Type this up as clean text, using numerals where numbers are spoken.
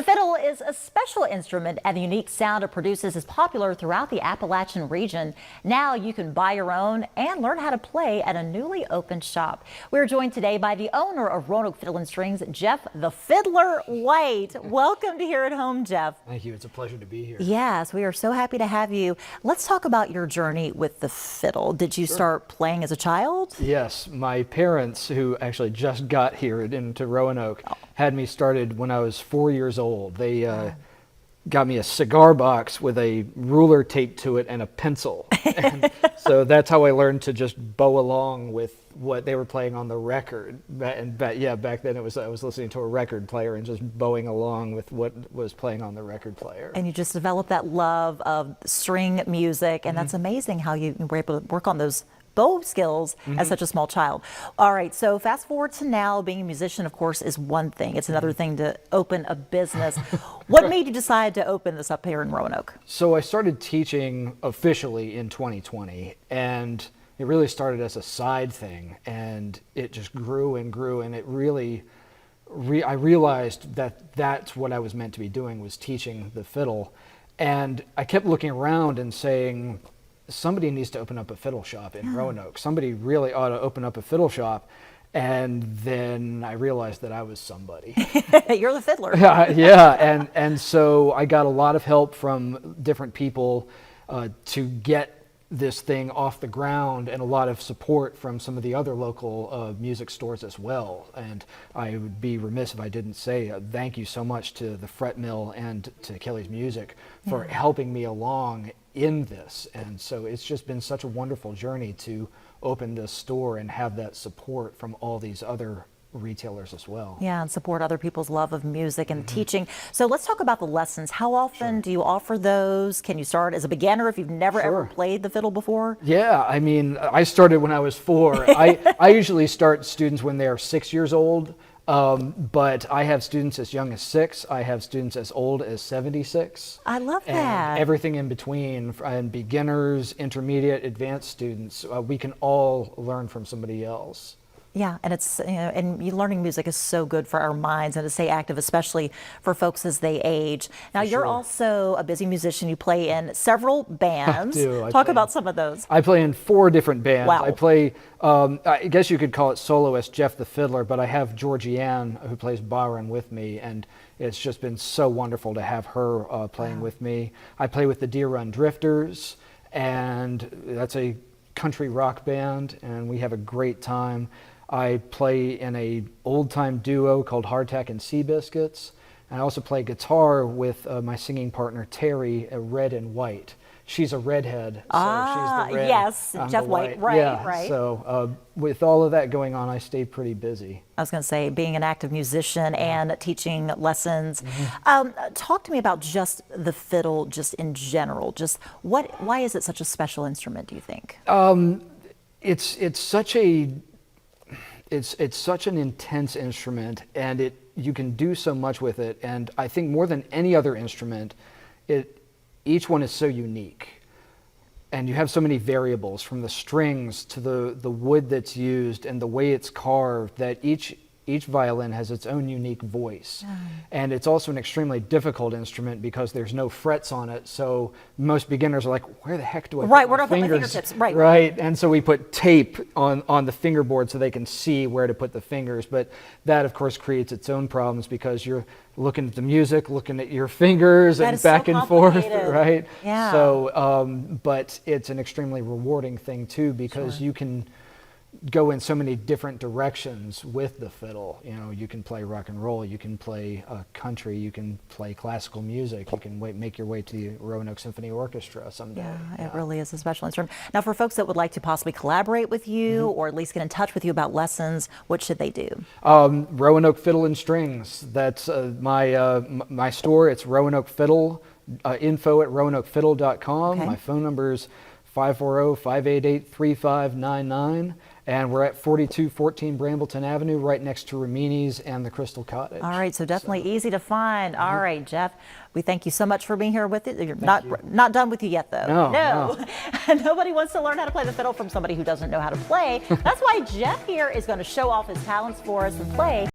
The fiddle is a special instrument, and the unique sound it produces is popular throughout the Appalachian region. Now you can buy your own and learn how to play at a newly opened shop. We're joined today by the owner of Roanoke Fiddle and Strings, Geoff the Fiddler White. Welcome to Here at Home, Geoff. Thank you. It's a pleasure to be here. Yes, we are so happy to have you. Let's talk about your journey with the fiddle. Did you start playing as a child? Yes, my parents, who actually just got here into Roanoke, had me started when I was 4 years old. They got me a cigar box with a ruler taped to it and a pencil. And so that's how I learned to just bow along with what they were playing on the record. Back then I was listening to a record player and just bowing along with what was playing on the record player. And you just developed that love of string music, and that's amazing how you were able to work on those bow skills as such a small child. All right, so fast forward to now, being a musician, of course, is one thing. It's another thing to open a business. What made you decide to open this up here in Roanoke? So I started teaching officially in 2020, and it really started as a side thing, and it just grew and grew, and it really, I realized that that's what I was meant to be doing, was teaching the fiddle. And I kept looking around and saying, somebody needs to open up a fiddle shop in Roanoke. Somebody really ought to open up a fiddle shop. And then I realized that I was somebody. You're the fiddler. Yeah, and so I got a lot of help from different people to get this thing off the ground, and a lot of support from some of the other local music stores as well. And I would be remiss if I didn't say thank you so much to the Fret Mill and to Kelly's Music for helping me along in this. And so it's just been such a wonderful journey to open this store and have that support from all these other retailers as well. Yeah, and support other people's love of music and teaching. So let's talk about the lessons. How often do you offer those? Can you start as a beginner if you've never ever played the fiddle before? Yeah, I mean, I started when I was 4. I usually start students when they're 6 years old, but I have students as young as 6. I have students as old as 76. I love that. And everything in between, and beginners, intermediate, advanced students. We can all learn from somebody else. Yeah, and it's learning music is so good for our minds and to stay active, especially for folks as they age. Now, you're also a busy musician. You play in several bands. Talk about some of those. I play in 4 different bands. Wow. I play, I guess you could call it soloist, Geoff the Fiddler, but I have Georgianne, who plays Byron, with me, and it's just been so wonderful to have her playing with me. I play with the Deer Run Drifters, and that's a country rock band, and we have a great time. I play in a old-time duo called Hardtack and Seabiscuits. And I also play guitar with my singing partner, Terry, Red and White. She's a redhead, so she's the red. Yes, I'm Geoff the White, white. Yeah, right. So with all of that going on, I stay pretty busy. I was going to say, being an active musician and teaching lessons. Talk to me about just the fiddle, just in general. Just why is it such a special instrument, do you think? It's such an intense instrument, and you can do so much with it. And I think more than any other instrument, each one is so unique. And you have so many variables, from the strings to the wood that's used and the way it's carved, that each violin has its own unique voice. And it's also an extremely difficult instrument because there's no frets on it, so most beginners are like, where the heck do I put my fingertips? Right, and so we put tape on the fingerboard so they can see where to put the fingers, but that of course creates its own problems because you're looking at the music, looking at your fingers, and back and forth, right? Yeah. So, but it's an extremely rewarding thing too, because you can go in so many different directions with the fiddle. You know, you can play rock and roll, you can play country, you can play classical music, you can make your way to the Roanoke Symphony Orchestra someday. Yeah, it really is a special instrument. Now, for folks that would like to possibly collaborate with you or at least get in touch with you about lessons, what should they do? Roanoke Fiddle and Strings. That's my store. It's Roanoke Fiddle. Info at roanokefiddle.com. My phone number is 540-588-3599, and we're at 4214 Brambleton Avenue, right next to Ramini's and the Crystal Cottage. All right, so definitely easy to find. All right, Geoff, we thank you so much for being here with it. You're not done with you yet, though. No. Nobody wants to learn how to play the fiddle from somebody who doesn't know how to play. That's why Geoff here is going to show off his talents for us and play